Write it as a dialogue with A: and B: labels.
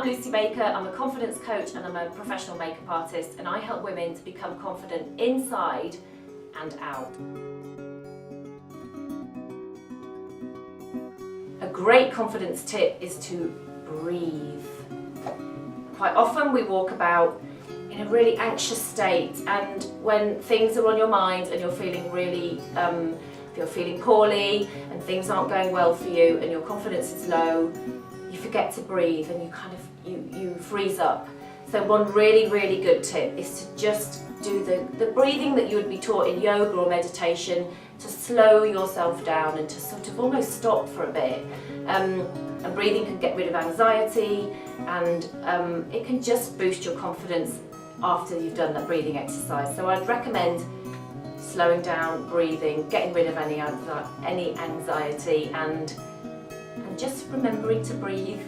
A: I'm Lucy Baker, I'm a confidence coach and I'm a professional makeup artist, and I help women to become confident inside and out. A great confidence tip is to breathe. Quite often we walk about in a really anxious state, and when things are on your mind and you're feeling really, if you're feeling poorly and things aren't going well for you and your confidence is low, you forget to breathe and you freeze up. So one really good tip is to just do the breathing that you would be taught in yoga or meditation, to slow yourself down and to sort of almost stop for a bit. And breathing can get rid of anxiety, and it can just boost your confidence after you've done that breathing exercise. So I'd recommend slowing down, breathing, getting rid of any anxiety, and just remembering to breathe.